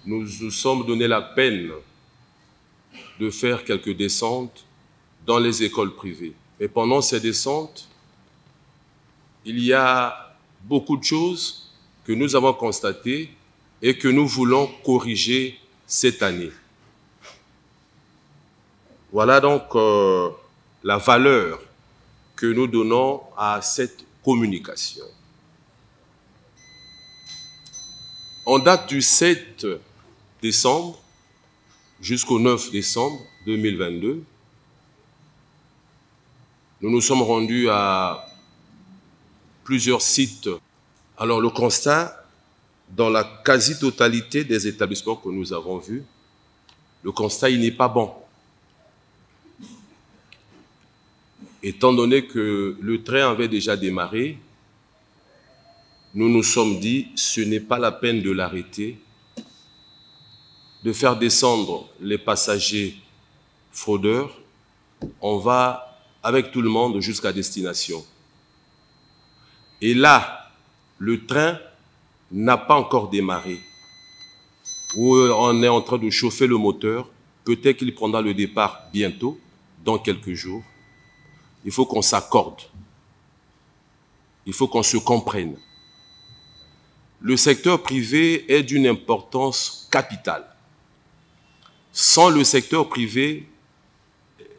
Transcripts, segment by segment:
nous nous sommes donné la peine de faire quelques descentes dans les écoles privées. Et pendant ces descentes, il y a beaucoup de choses que nous avons constatées et que nous voulons corriger cette année. Voilà donc la valeur que nous donnons à cette communication. En date du 7 décembre jusqu'au 9 décembre 2022, nous nous sommes rendus à plusieurs sites. Alors le constat, dans la quasi-totalité des établissements que nous avons vus, le constat, il n'est pas bon. Étant donné que le train avait déjà démarré, nous nous sommes dit, ce n'est pas la peine de l'arrêter, de faire descendre les passagers fraudeurs. On va avec tout le monde jusqu'à destination. Et là, le train n'a pas encore démarré. Où on est en train de chauffer le moteur. Peut-être qu'il prendra le départ bientôt, dans quelques jours. Il faut qu'on s'accorde. Il faut qu'on se comprenne. Le secteur privé est d'une importance capitale. Sans le secteur privé,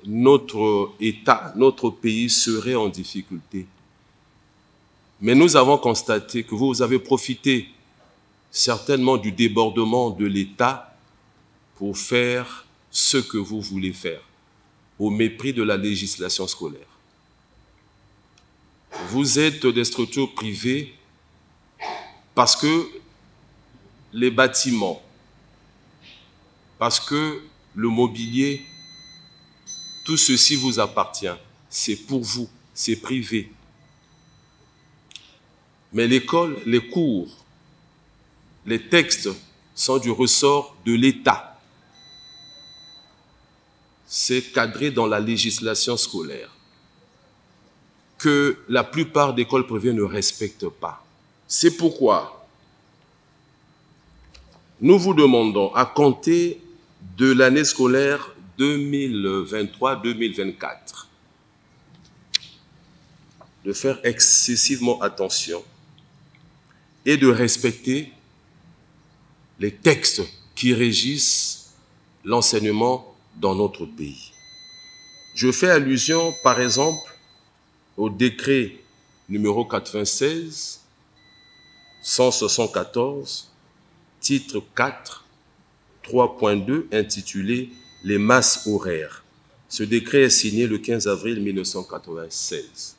notre État, notre pays serait en difficulté. Mais nous avons constaté que vous avez profité certainement du débordement de l'État pour faire ce que vous voulez faire, au mépris de la législation scolaire. Vous êtes des structures privées parce que les bâtiments, parce que le mobilier, tout ceci vous appartient. C'est pour vous, c'est privé. Mais l'école, les cours, les textes sont du ressort de l'État. C'est cadré dans la législation scolaire que la plupart des écoles privées ne respectent pas. C'est pourquoi nous vous demandons à compter de l'année scolaire 2023-2024 de faire excessivement attention et de respecter les textes qui régissent l'enseignement dans notre pays. Je fais allusion, par exemple, au décret numéro 96, 174, titre 4, 3.2, intitulé « Les masses horaires ». Ce décret est signé le 15 avril 1996.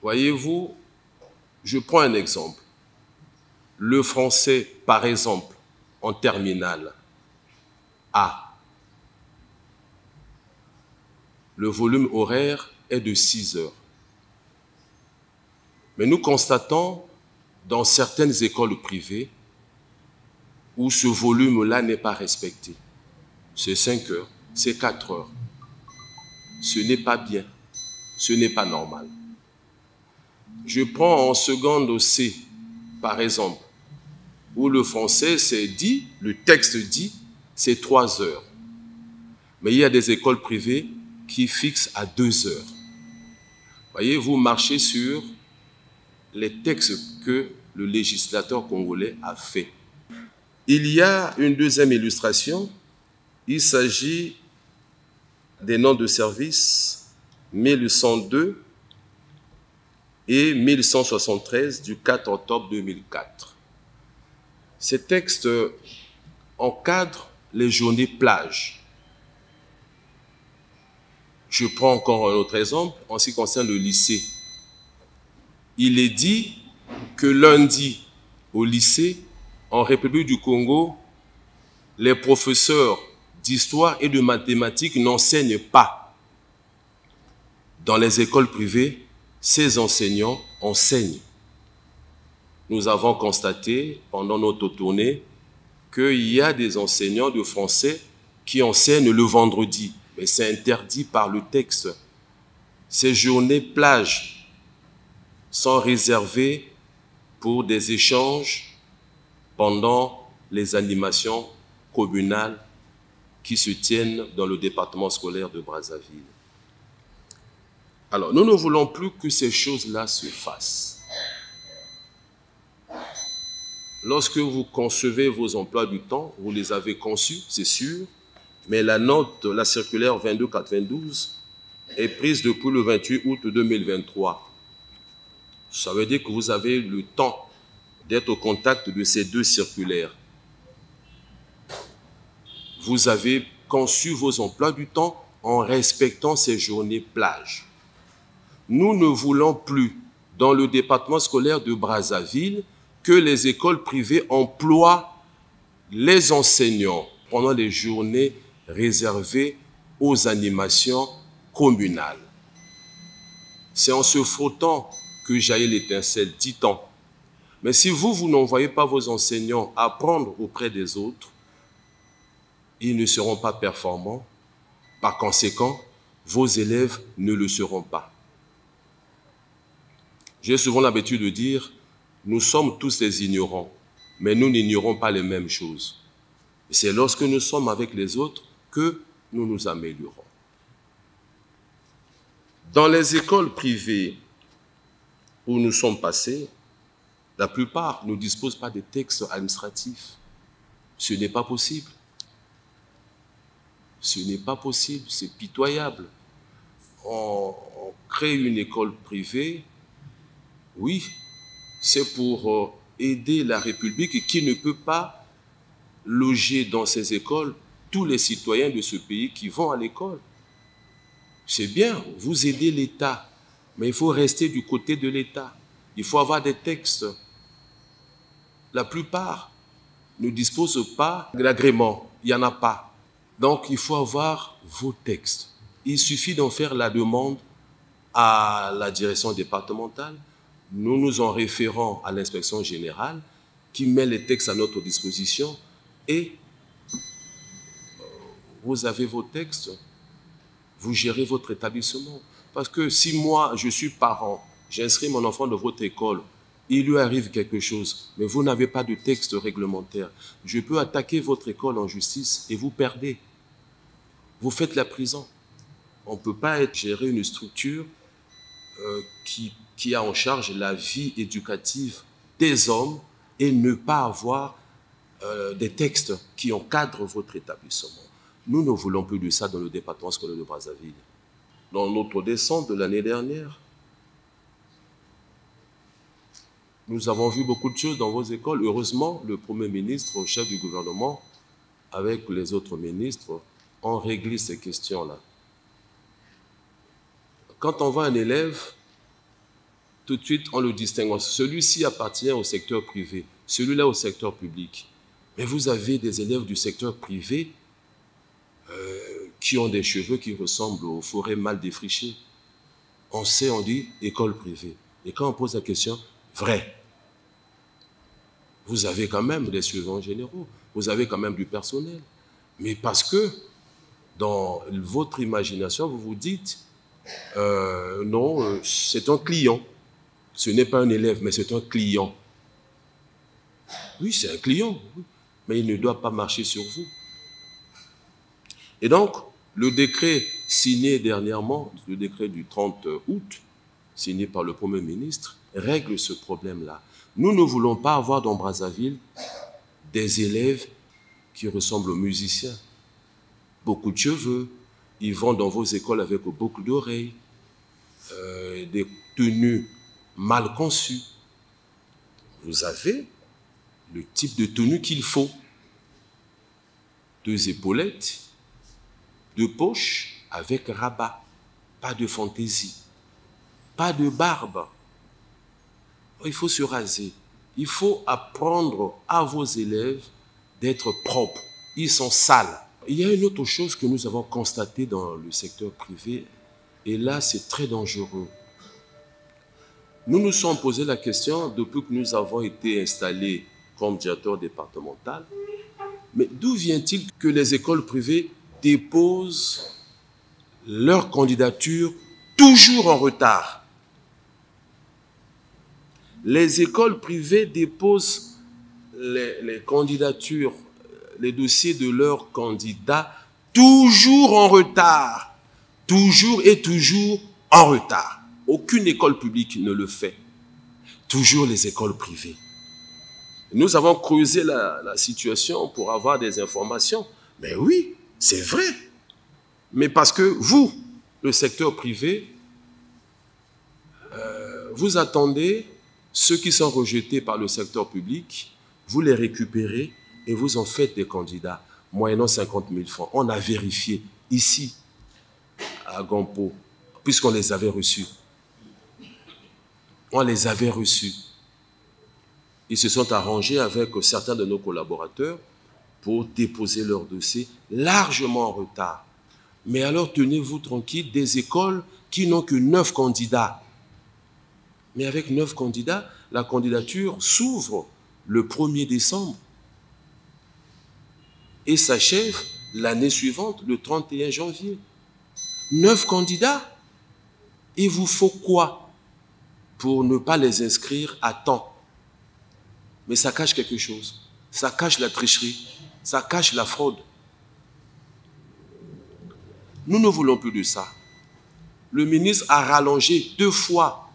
Voyez-vous, je prends un exemple. Le français, par exemple, en terminale A, le volume horaire est de 6 heures. Mais nous constatons dans certaines écoles privées où ce volume-là n'est pas respecté. C'est 5 heures, c'est 4 heures. Ce n'est pas bien, ce n'est pas normal. Je prends en seconde C, par exemple, où le français, c'est dit, le texte dit, c'est 3 heures. Mais il y a des écoles privées qui fixent à 2 heures. Voyez, vous marchez sur les textes que le législateur congolais a fait. Il y a une deuxième illustration. Il s'agit des noms de service 1102 et 1173 du 4 octobre 2004. Ces textes encadrent les journées plage. Je prends encore un autre exemple en ce qui concerne le lycée. Il est dit que lundi, au lycée, en République du Congo, les professeurs d'histoire et de mathématiques n'enseignent pas. Dans les écoles privées, ces enseignants enseignent. Nous avons constaté pendant notre tournée qu'il y a des enseignants de français qui enseignent le vendredi. Mais c'est interdit par le texte. Ces journées plages sont réservées pour des échanges pendant les animations communales qui se tiennent dans le département scolaire de Brazzaville. Alors, nous ne voulons plus que ces choses-là se fassent. Lorsque vous concevez vos emplois du temps, vous les avez conçus, c'est sûr, mais la note, la circulaire 2292 est prise depuis le 28 août 2023. Ça veut dire que vous avez le temps d'être au contact de ces deux circulaires. Vous avez conçu vos emplois du temps en respectant ces journées plages. Nous ne voulons plus, dans le département scolaire de Brazzaville, que les écoles privées emploient les enseignants pendant les journées réservées aux animations communales. C'est en se frottant que jaillit l'étincelle, dit-on. Mais si vous n'envoyez pas vos enseignants apprendre auprès des autres, ils ne seront pas performants. Par conséquent, vos élèves ne le seront pas. J'ai souvent l'habitude de dire, nous sommes tous des ignorants, mais nous n'ignorons pas les mêmes choses. C'est lorsque nous sommes avec les autres que nous nous améliorons. Dans les écoles privées où nous sommes passés, la plupart ne disposent pas de textes administratifs. Ce n'est pas possible. Ce n'est pas possible, c'est pitoyable. On crée une école privée, oui, c'est pour aider la République qui ne peut pas loger dans ces écoles tous les citoyens de ce pays qui vont à l'école. C'est bien, vous aidez l'État, mais il faut rester du côté de l'État. Il faut avoir des textes. La plupart ne disposent pas de l'agrément, il n'y en a pas. Donc il faut avoir vos textes. Il suffit d'en faire la demande à la direction départementale. Nous nous en référons à l'inspection générale qui met les textes à notre disposition et vous avez vos textes, vous gérez votre établissement. Parce que si moi, je suis parent, j'inscris mon enfant dans votre école, il lui arrive quelque chose, mais vous n'avez pas de texte réglementaire, je peux attaquer votre école en justice et vous perdez. Vous faites la prison. On ne peut pas gérer une structure qui a en charge la vie éducative des hommes et ne pas avoir des textes qui encadrent votre établissement. Nous ne voulons plus de ça dans le département scolaire de Brazzaville. Dans notre descente de l'année dernière, nous avons vu beaucoup de choses dans vos écoles. Heureusement, le Premier ministre, au chef du gouvernement, avec les autres ministres, ont réglé ces questions-là. Quand on voit un élève, tout de suite, on le distingue. Celui-ci appartient au secteur privé, celui-là au secteur public. Mais vous avez des élèves du secteur privé qui ont des cheveux qui ressemblent aux forêts mal défrichées. On sait, on dit école privée. Et quand on pose la question, vrai. Vous avez quand même des surveillants généraux, vous avez quand même du personnel. Mais parce que dans votre imagination, vous vous dites, non, c'est un client. Ce n'est pas un élève, mais c'est un client. Oui, c'est un client, mais il ne doit pas marcher sur vous. Et donc, le décret signé dernièrement, le décret du 30 août, signé par le Premier ministre, règle ce problème-là. Nous ne voulons pas avoir dans Brazzaville des élèves qui ressemblent aux musiciens. Beaucoup de cheveux, ils vont dans vos écoles avec beaucoup d'oreilles, des tenues mal conçues. Vous avez le type de tenue qu'il faut. 2 épaulettes, 2 poches avec rabat, pas de fantaisie, pas de barbe. Il faut se raser. Il faut apprendre à vos élèves d'être propres. Ils sont sales. Il y a une autre chose que nous avons constatée dans le secteur privé, et là, c'est très dangereux. Nous nous sommes posé la question, depuis que nous avons été installés comme directeur départemental, mais d'où vient-il que les écoles privées déposent leur candidature toujours en retard? Les écoles privées déposent les candidatures, les dossiers de leurs candidats toujours en retard. Toujours et toujours en retard. Aucune école publique ne le fait. Toujours les écoles privées. Nous avons creusé la situation pour avoir des informations. Mais oui, c'est vrai. Mais parce que vous, le secteur privé, vous attendez ceux qui sont rejetés par le secteur public, vous les récupérez et vous en faites des candidats, moyennant 50 000 francs. On a vérifié ici, à Gampo, puisqu'on les avait reçus. On les avait reçus. Ils se sont arrangés avec certains de nos collaborateurs pour déposer leur dossier largement en retard. Mais alors, tenez-vous tranquille, des écoles qui n'ont que 9 candidats. Mais avec 9 candidats, la candidature s'ouvre le 1er décembre et s'achève l'année suivante, le 31 janvier. 9 candidats, il vous faut quoi pour ne pas les inscrire à temps? Mais ça cache quelque chose. Ça cache la tricherie. Ça cache la fraude. Nous ne voulons plus de ça. Le ministre a rallongé 2 fois.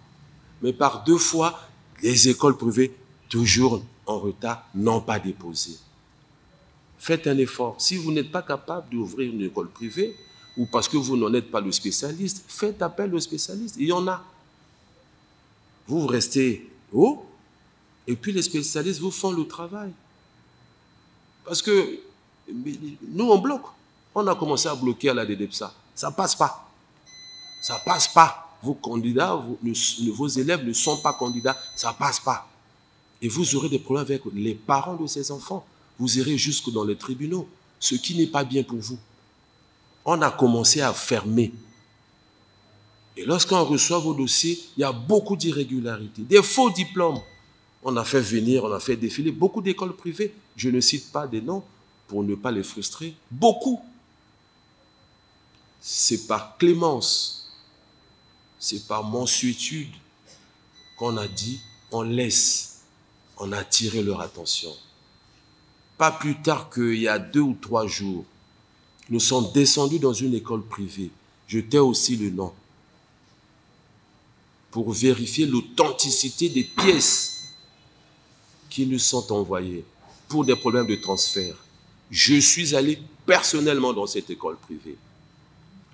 Mais par 2 fois, les écoles privées, toujours en retard, n'ont pas déposé. Faites un effort. Si vous n'êtes pas capable d'ouvrir une école privée, ou parce que vous n'en êtes pas le spécialiste, faites appel aux spécialistes. Il y en a. Vous restez haut, et puis les spécialistes vous font le travail. Parce que nous, on bloque. On a commencé à bloquer à la DDEPSA. Ça ne passe pas. Ça ne passe pas. Vos candidats, vos élèves ne sont pas candidats. Ça ne passe pas. Et vous aurez des problèmes avec les parents de ces enfants. Vous irez jusque dans les tribunaux, ce qui n'est pas bien pour vous. On a commencé à fermer. Et lorsqu'on reçoit vos dossiers, il y a beaucoup d'irrégularités, des faux diplômes. On a fait venir, on a fait défiler beaucoup d'écoles privées. Je ne cite pas des noms pour ne pas les frustrer. Beaucoup. C'est par clémence, c'est par mansuétude qu'on a dit, on laisse, on a attiré leur attention. Pas plus tard qu'il y a 2 ou 3 jours, nous sommes descendus dans une école privée. Je tais aussi le nom. Pour vérifier l'authenticité des pièces qui nous sont envoyées pour des problèmes de transfert. Je suis allé personnellement dans cette école privée.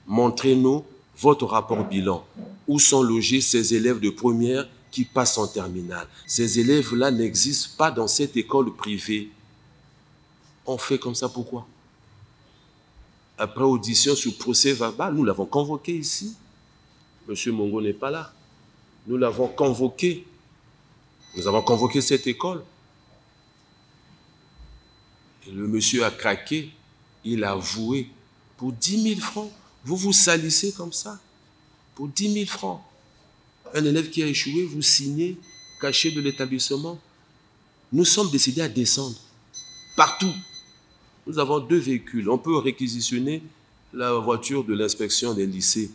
Montrez-nous votre rapport bilan. Où sont logés ces élèves de première qui passent en terminale? Ces élèves-là n'existent pas dans cette école privée. On fait comme ça, pourquoi? Après audition sur procès verbal, nous l'avons convoqué ici. Monsieur Mongo n'est pas là. Nous l'avons convoqué. Nous avons convoqué cette école. Et le monsieur a craqué. Il a avoué pour 10 000 francs. Vous vous salissez comme ça. Pour 10 000 francs. Un élève qui a échoué, vous signez, caché de l'établissement. Nous sommes décidés à descendre. Partout. Nous avons 2 véhicules. On peut réquisitionner la voiture de l'inspection des lycées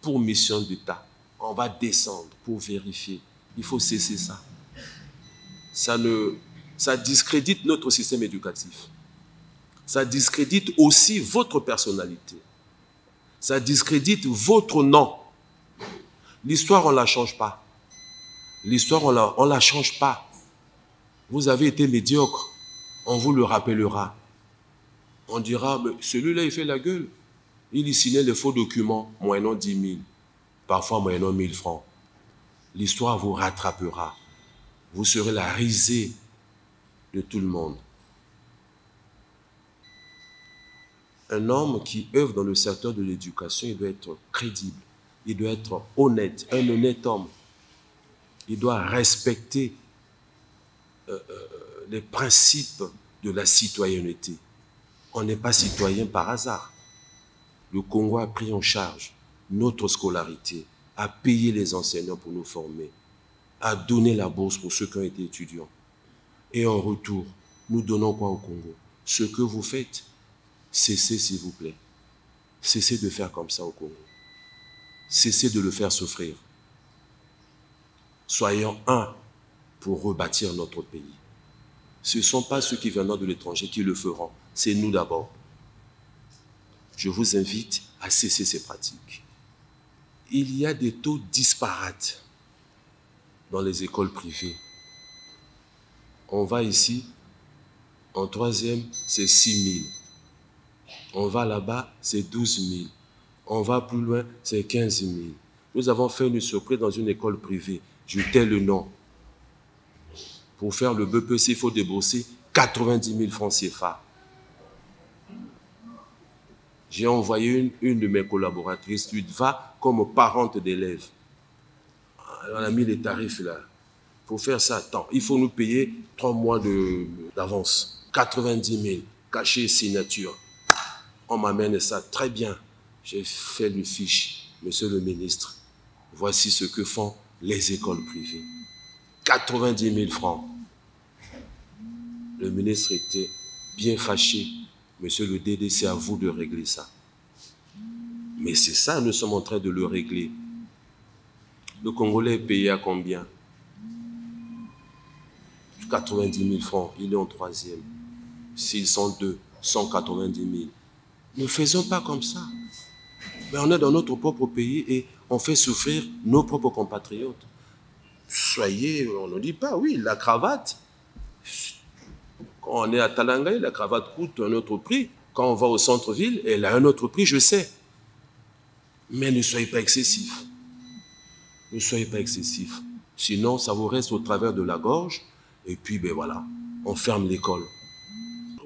pour mission d'État. On va descendre pour vérifier. Il faut cesser ça. Ça discrédite notre système éducatif. Ça discrédite aussi votre personnalité. Ça discrédite votre nom. L'histoire, on ne la change pas. L'histoire, on ne la change pas. Vous avez été médiocre. On vous le rappellera. On dira, mais celui-là, il fait la gueule. Il y signait les faux documents, moyennant 10 000. Parfois moyennant 1 000 francs. L'histoire vous rattrapera. Vous serez la risée de tout le monde. Un homme qui œuvre dans le secteur de l'éducation, il doit être crédible, il doit être honnête, un honnête homme. Il doit respecter les principes de la citoyenneté. On n'est pas citoyen par hasard. Le Congo a pris en charge notre scolarité, a payé les enseignants pour nous former, a donné la bourse pour ceux qui ont été étudiants. Et en retour, nous donnons quoi au Congo? Ce que vous faites, cessez s'il vous plaît. Cessez de faire comme ça au Congo. Cessez de le faire souffrir. Soyons un pour rebâtir notre pays. Ce ne sont pas ceux qui viendront de l'étranger qui le feront. C'est nous d'abord. Je vous invite à cesser ces pratiques. Il y a des taux disparates dans les écoles privées. On va ici, en troisième, c'est 6 000. On va là-bas, c'est 12 000. On va plus loin, c'est 15 000. Nous avons fait une surprise dans une école privée. Je tais le nom. Pour faire le BPC, il faut débourser 90 000 francs CFA. J'ai envoyé une de mes collaboratrices, tu vas comme parente d'élèves. On a mis les tarifs là. Pour faire ça, attends, il faut nous payer 3 mois d'avance. 90 000, cachet, signature. On m'amène ça, très bien. J'ai fait une fiche, monsieur le ministre. Voici ce que font les écoles privées. 90 000 francs. Le ministre était bien fâché. Monsieur le DD, c'est à vous de régler ça. Mais c'est ça, nous sommes en train de le régler. Le Congolais est payé à combien? 90 000 francs, il est en troisième. S'ils sont deux, 190 000. Ne faisons pas comme ça. Mais on est dans notre propre pays et on fait souffrir nos propres compatriotes. Soyez, on ne dit pas, oui, la cravate. Quand on est à Talangaï, la cravate coûte un autre prix. Quand on va au centre-ville, elle a un autre prix, je sais. Mais ne soyez pas excessifs. Ne soyez pas excessifs. Sinon, ça vous reste au travers de la gorge. Et puis, ben voilà, on ferme l'école.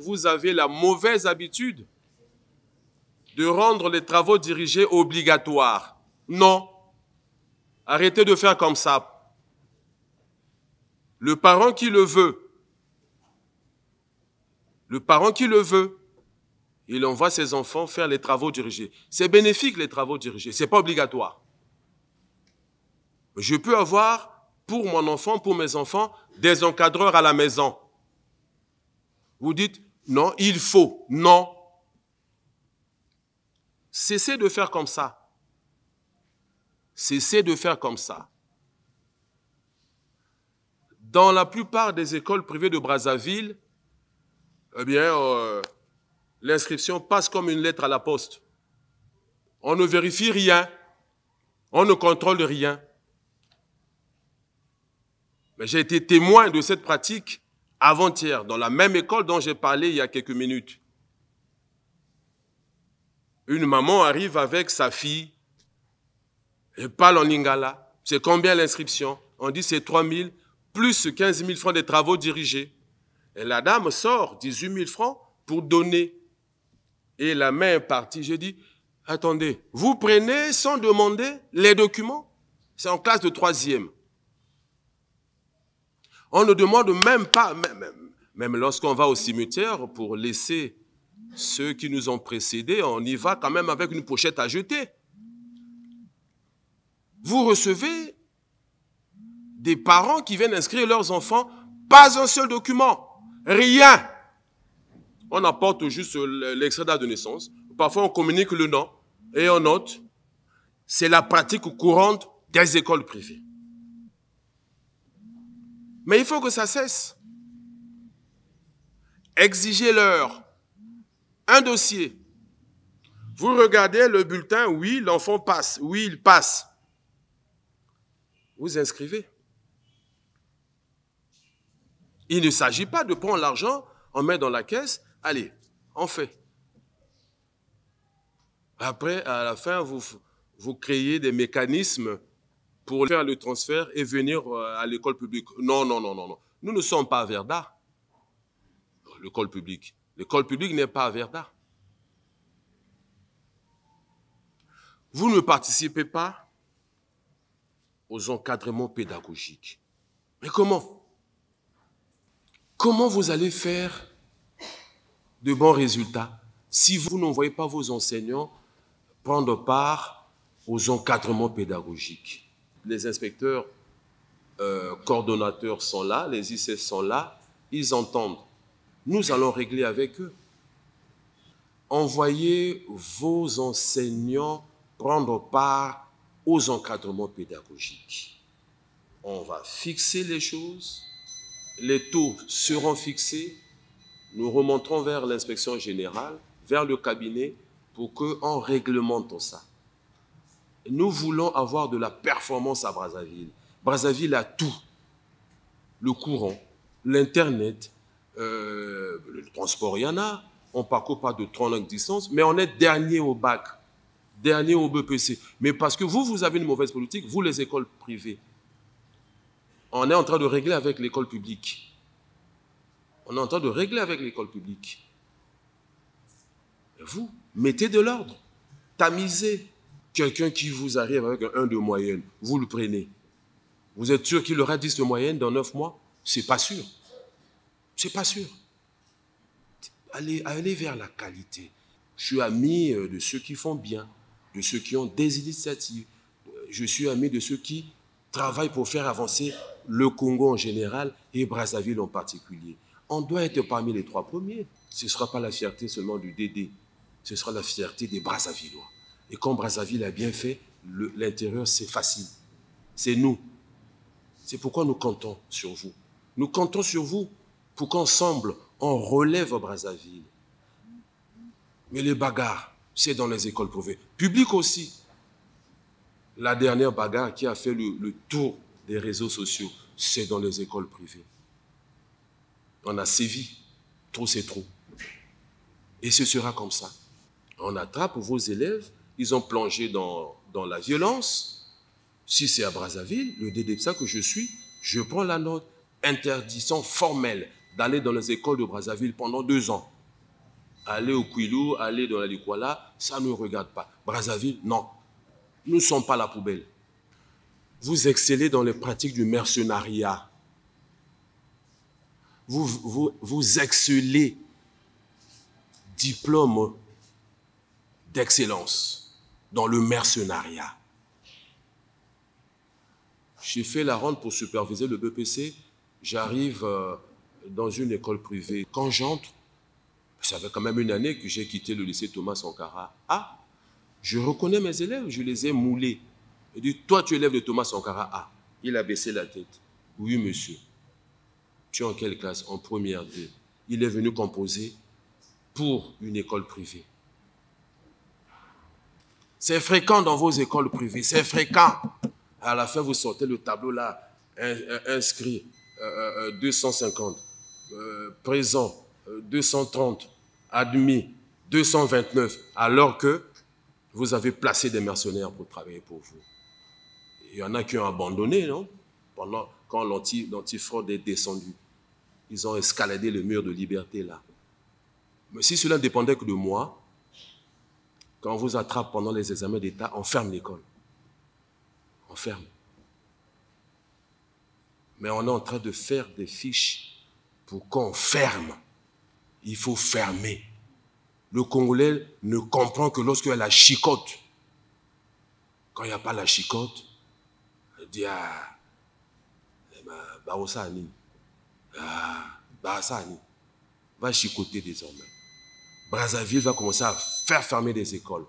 Vous avez la mauvaise habitude de rendre les travaux dirigés obligatoires. Non. Arrêtez de faire comme ça. Le parent qui le veut, il envoie ses enfants faire les travaux dirigés. C'est bénéfique, les travaux dirigés. Ce n'est pas obligatoire. Je peux avoir, pour mon enfant, pour mes enfants, des encadreurs à la maison. Vous dites, non, il faut. Non. Cessez de faire comme ça. Cessez de faire comme ça. Dans la plupart des écoles privées de Brazzaville, eh bien, l'inscription passe comme une lettre à la poste. On ne vérifie rien. On ne contrôle rien. Mais j'ai été témoin de cette pratique avant-hier, dans la même école dont j'ai parlé il y a quelques minutes. Une maman arrive avec sa fille, elle parle en lingala. C'est combien l'inscription? On dit c'est 3 000 plus 15 000 francs des travaux dirigés. Et la dame sort 18 000 francs pour donner. Et la main est partie. Je dis, attendez, vous prenez sans demander les documents? C'est en classe de 3e. On ne demande même pas, même lorsqu'on va au cimetière pour laisser ceux qui nous ont précédés, on y va quand même avec une pochette à jeter. Vous recevez des parents qui viennent inscrire leurs enfants, pas un seul document, rien. On apporte juste l'extrait d'acte de naissance. Parfois, on communique le nom et on note. C'est la pratique courante des écoles privées. Mais il faut que ça cesse. Exigez-leur un dossier. Vous regardez le bulletin, oui, l'enfant passe, oui, il passe. Vous inscrivez. Il ne s'agit pas de prendre l'argent, on met dans la caisse, allez, on fait. Après, à la fin, vous créez des mécanismes pour faire le transfert et venir à l'école publique. Non, non, non, non, non. Nous ne sommes pas à Verda, l'école publique. L'école publique n'est pas à Verda. Vous ne participez pas aux encadrements pédagogiques. Mais comment? Comment vous allez faire de bons résultats si vous n'envoyez pas vos enseignants prendre part aux encadrements pédagogiques? Les inspecteurs coordonnateurs sont là, les ICS sont là, ils entendent. Nous allons régler avec eux. Envoyez vos enseignants prendre part aux encadrements pédagogiques. On va fixer les choses, les taux seront fixés, nous remonterons vers l'inspection générale, vers le cabinet, pour qu'on réglemente ça. Nous voulons avoir de la performance à Brazzaville. Brazzaville a tout. Le courant, l'Internet, le transport, il y en a. On ne parcourt pas de 30 longues distances, mais on est dernier au bac, dernier au BPC. Mais parce que vous avez une mauvaise politique, vous, les écoles privées. On est en train de régler avec l'école publique. On est en train de régler avec l'école publique. Et vous, mettez de l'ordre. Tamisez. Quelqu'un qui vous arrive avec un 1 de moyenne, vous le prenez. Vous êtes sûr qu'il aura 10 de moyenne dans 9 mois? C'est pas sûr. C'est pas sûr. Allez vers la qualité. Je suis ami de ceux qui font bien, de ceux qui ont des initiatives. Je suis ami de ceux qui travaillent pour faire avancer le Congo en général et Brazzaville en particulier. On doit être parmi les 3 premiers. Ce ne sera pas la fierté seulement du DD, ce sera la fierté des Brazzavillois. Et quand Brazzaville a bien fait, l'intérieur, c'est facile. C'est nous. C'est pourquoi nous comptons sur vous. Nous comptons sur vous pour qu'ensemble, on relève Brazzaville. Mais les bagarres, c'est dans les écoles privées. Publiques aussi. La dernière bagarre qui a fait le tour des réseaux sociaux, c'est dans les écoles privées. On a sévi. Trop, c'est trop. Et ce sera comme ça. On attrape vos élèves, ils ont plongé dans la violence. Si c'est à Brazzaville, le DDPSA que je suis, je prends la note. Interdiction formelle d'aller dans les écoles de Brazzaville pendant 2 ans. Aller au Kouilou, aller dans la Likwala, ça ne nous regarde pas. Brazzaville, non. Nous ne sommes pas la poubelle. Vous excellez dans les pratiques du mercenariat. Vous excellez. Diplôme d'excellence dans le mercenariat. J'ai fait la ronde pour superviser le BPC. J'arrive dans une école privée. Quand j'entre, ça fait quand même une année que j'ai quitté le lycée Thomas Sankara. Ah, je reconnais mes élèves, je les ai moulés. Il dit, toi tu es élève de Thomas Sankara. Ah, il a baissé la tête. Oui, monsieur. Tu es en quelle classe? En première 2. Il est venu composer pour une école privée. C'est fréquent dans vos écoles privées, c'est fréquent. À la fin, vous sortez le tableau là, inscrit 250, présent 230, admis 229, alors que vous avez placé des mercenaires pour travailler pour vous. Il y en a qui ont abandonné, non? Quand l'antifraude est descendu. Ils ont escaladé le mur de liberté là. Mais si cela ne dépendait que de moi, quand on vous attrape pendant les examens d'État, on ferme l'école. On ferme. Mais on est en train de faire des fiches pour qu'on ferme. Il faut fermer. Le Congolais ne comprend que lorsqu'il y a la chicote. Quand il n'y a pas la chicote, il dit Baosani. Baosani. Va chicoter désormais. Brazzaville va commencer à faire fermer des écoles.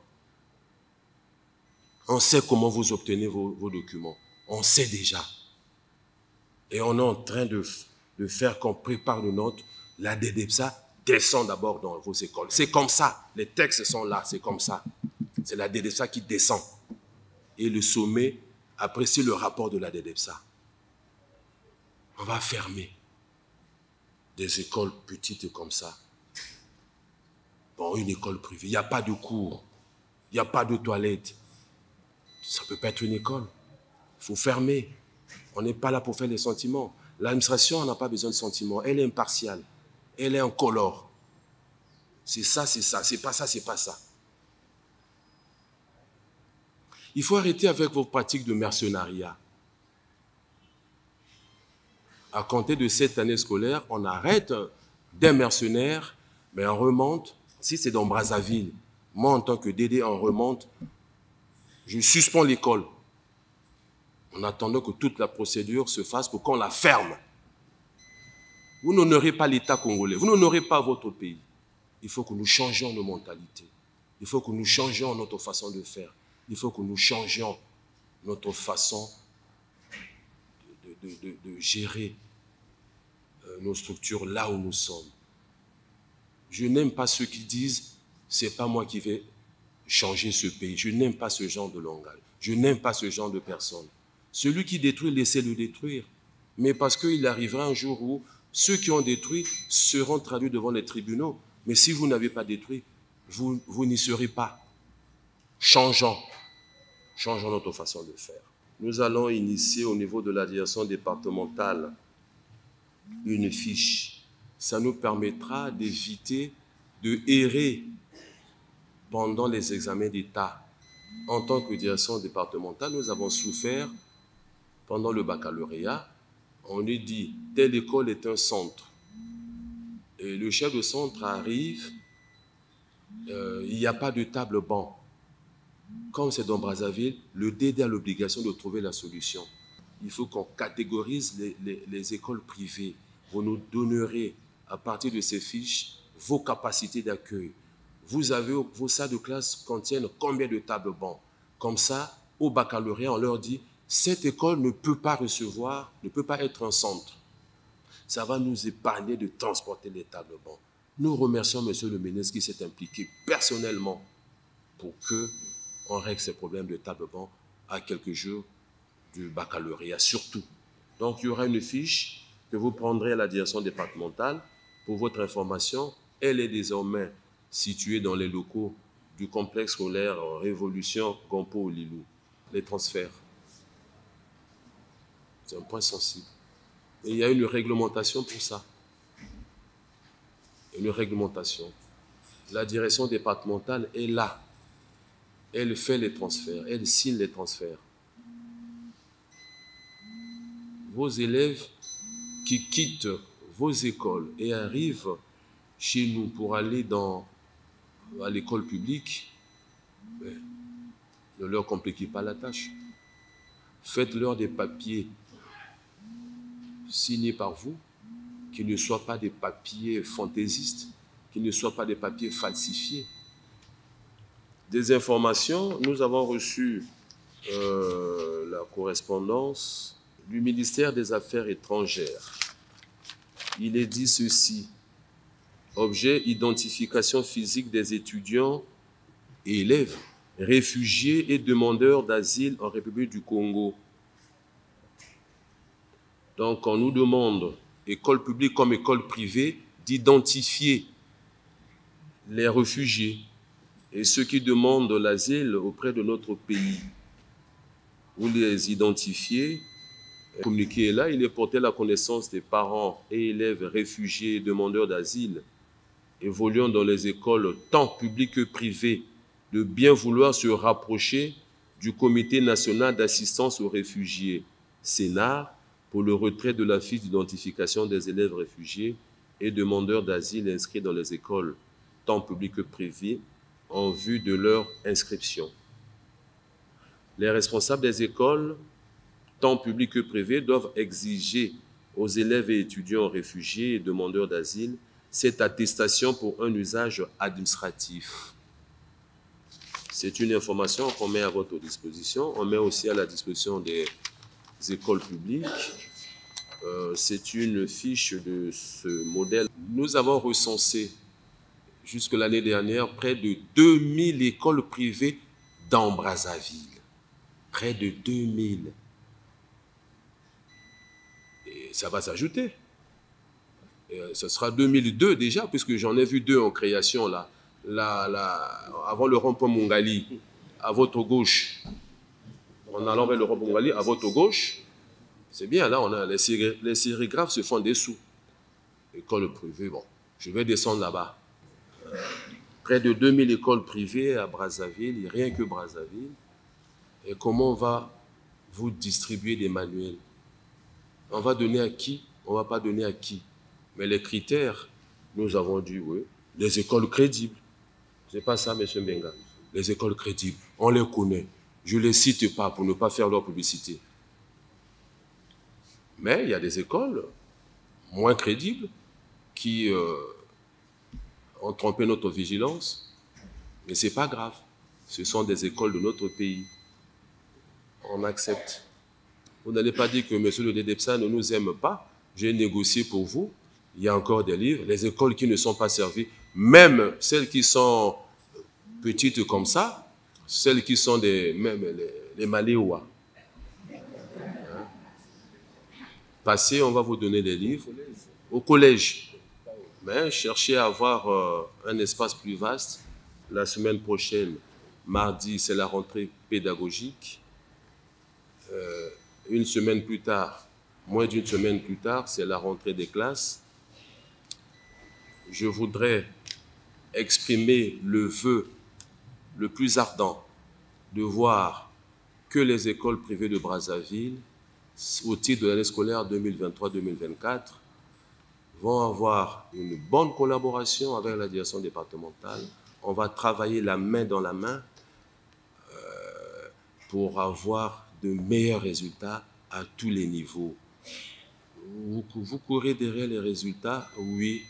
On sait comment vous obtenez vos documents. On sait déjà. Et on est en train de faire qu'on prépare le nôtre. La DDPSA descend d'abord dans vos écoles. C'est comme ça. Les textes sont là. C'est comme ça. C'est la DDPSA qui descend. Et le sommet apprécie le rapport de la DDPSA. On va fermer des écoles petites comme ça. Bon, une école privée. Il n'y a pas de cours. Il n'y a pas de toilettes. Ça ne peut pas être une école. Il faut fermer. On n'est pas là pour faire des sentiments. L'administration n'a pas besoin de sentiments. Elle est impartiale. Elle est incolore. C'est ça, c'est ça. C'est pas ça, c'est pas ça. Il faut arrêter avec vos pratiques de mercenariat. À compter de cette année scolaire, on arrête des mercenaires, mais on remonte. Si c'est dans Brazzaville, moi en tant que DD, on remonte. Je suspends l'école en attendant que toute la procédure se fasse pour qu'on la ferme. Vous n'honorez pas l'État congolais, vous n'honorez pas votre pays. Il faut que nous changions nos mentalités. Il faut que nous changions notre façon de faire. Il faut que nous changions notre façon de gérer nos structures là où nous sommes. Je n'aime pas ceux qui disent « c'est pas moi qui vais changer ce pays ». Je n'aime pas ce genre de langage. Je n'aime pas ce genre de personnes. Celui qui détruit, laissez-le détruire. Mais parce qu'il arrivera un jour où ceux qui ont détruit seront traduits devant les tribunaux. Mais si vous n'avez pas détruit, vous n'y serez pas. Changeons notre façon de faire. Nous allons initier au niveau de la direction départementale une fiche. Ça nous permettra d'éviter de errer pendant les examens d'État. En tant que direction départementale, nous avons souffert pendant le baccalauréat. On est dit, telle école est un centre. Et le chef de centre arrive, il n'y a pas de table-banc. Comme c'est dans Brazzaville, le DD a l'obligation de trouver la solution. Il faut qu'on catégorise les écoles privées. Vous nous donnerez, à partir de ces fiches, vos capacités d'accueil. Vos salles de classe contiennent combien de tables-bancs. Comme ça, au baccalauréat, on leur dit, cette école ne peut pas recevoir, ne peut pas être un centre. Ça va nous épargner de transporter les tables-bancs. Nous remercions M. le ministre qui s'est impliqué personnellement pour qu'on règle ces problèmes de table-banc à quelques jours du baccalauréat, surtout. Donc, il y aura une fiche que vous prendrez à la direction départementale. Pour votre information, elle est désormais située dans les locaux du complexe scolaire Révolution Gompo-Lilou. Les transferts. C'est un point sensible. Et il y a une réglementation pour ça. Une réglementation. La direction départementale est là. Elle fait les transferts, elle signe les transferts. Vos élèves qui quittent vos écoles et arrivent chez nous pour aller à l'école publique, ne leur compliquez pas la tâche. Faites-leur des papiers signés par vous, qui ne soient pas des papiers fantaisistes, qui ne soient pas des papiers falsifiés. Des informations, nous avons reçu la correspondance du ministère des Affaires étrangères. Il est dit ceci: objet, identification physique des étudiants et élèves, réfugiés et demandeurs d'asile en République du Congo. Donc, on nous demande, école publique comme école privée, d'identifier les réfugiés et ceux qui demandent l'asile auprès de notre pays. Vous les identifiez. Le communiqué est là, il est porté à la connaissance des parents et élèves réfugiés et demandeurs d'asile évoluant dans les écoles tant publiques que privées de bien vouloir se rapprocher du Comité national d'assistance aux réfugiés, CNAR, pour le retrait de la fiche d'identification des élèves réfugiés et demandeurs d'asile inscrits dans les écoles tant publiques que privées en vue de leur inscription. Les responsables des écoles, tant publiques que privées, doivent exiger aux élèves et étudiants réfugiés et demandeurs d'asile cette attestation pour un usage administratif. C'est une information qu'on met à votre disposition. On met aussi à la disposition des écoles publiques. C'est une fiche de ce modèle. Nous avons recensé jusque l'année dernière près de 2000 écoles privées dans Brazzaville. Près de 2000. Et ça va s'ajouter. Ce sera 2002 déjà, puisque j'en ai vu 2 en création là. Avant le rond-point Mongali, à votre gauche. En allant vers le rond-point Mongali, à votre gauche. C'est bien, là, on a les sérigraphes se font des sous. École privée, bon, je vais descendre là-bas. Près de 2000 écoles privées à Brazzaville, rien que Brazzaville. Et comment on va vous distribuer des manuels? On va donner à qui? On ne va pas donner à qui? Mais les critères, nous avons dit, oui, les écoles crédibles. Ce n'est pas ça, M. Mbenga. Les écoles crédibles, on les connaît. Je ne les cite pas pour ne pas faire leur publicité. Mais il y a des écoles moins crédibles qui ont trompé notre vigilance. Mais ce n'est pas grave. Ce sont des écoles de notre pays. On accepte. Vous n'allez pas dire que M. le DDEPSA ne nous aime pas. J'ai négocié pour vous. il y a encore des livres. Les écoles qui ne sont pas servies, même celles qui sont petites comme ça, celles qui sont même les Maléois. Passez, on va vous donner des livres. Au collège. Mais cherchez à avoir un espace plus vaste. La semaine prochaine, mardi, c'est la rentrée pédagogique. Une semaine plus tard, moins d'une semaine plus tard, c'est la rentrée des classes. Je voudrais exprimer le vœu le plus ardent de voir que les écoles privées de Brazzaville, au titre de l'année scolaire 2023-2024, vont avoir une bonne collaboration avec la direction départementale. On va travailler la main dans la main pour avoir de meilleurs résultats à tous les niveaux. Vous courez derrière les résultats, oui,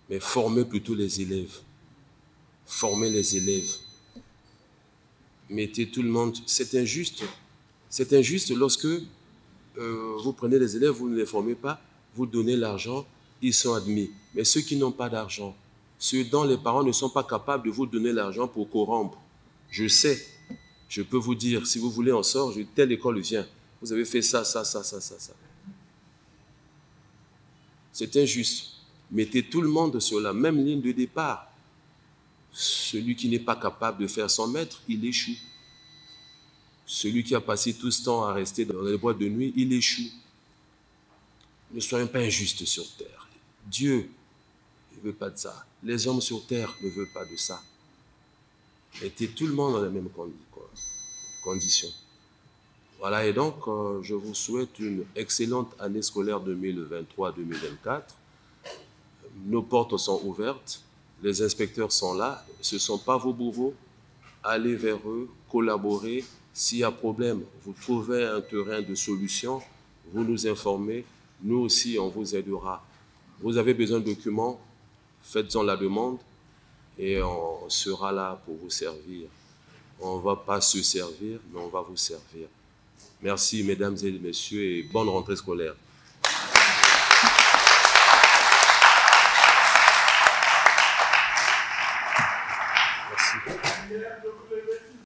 mais formez plutôt les élèves. Formez les élèves. Mettez tout le monde. C'est injuste. C'est injuste lorsque vous prenez les élèves, vous ne les formez pas, vous donnez l'argent, ils sont admis. Mais ceux qui n'ont pas d'argent, ceux dont les parents ne sont pas capables de vous donner l'argent pour corrompre, je sais, je peux vous dire, si vous voulez en sort, telle école vient. Vous avez fait ça, ça, ça, ça, ça, ça. C'est injuste. Mettez tout le monde sur la même ligne de départ. Celui qui n'est pas capable de faire 100 mètres, il échoue. Celui qui a passé tout ce temps à rester dans les boîtes de nuit, il échoue. Ne soyons pas injustes sur terre. Dieu ne veut pas de ça. Les hommes sur terre ne veulent pas de ça. Mettez tout le monde dans les mêmes conditions. Voilà, et donc, je vous souhaite une excellente année scolaire 2023-2024. Nos portes sont ouvertes. Les inspecteurs sont là. Ce ne sont pas vos bourreaux. Allez vers eux, collaborez. S'il y a problème, vous trouvez un terrain de solution, vous nous informez. Nous aussi, on vous aidera. Vous avez besoin de documents, faites-en la demande et on sera là pour vous servir. On ne va pas se servir, mais on va vous servir. Merci, mesdames et messieurs, et bonne rentrée scolaire. Merci.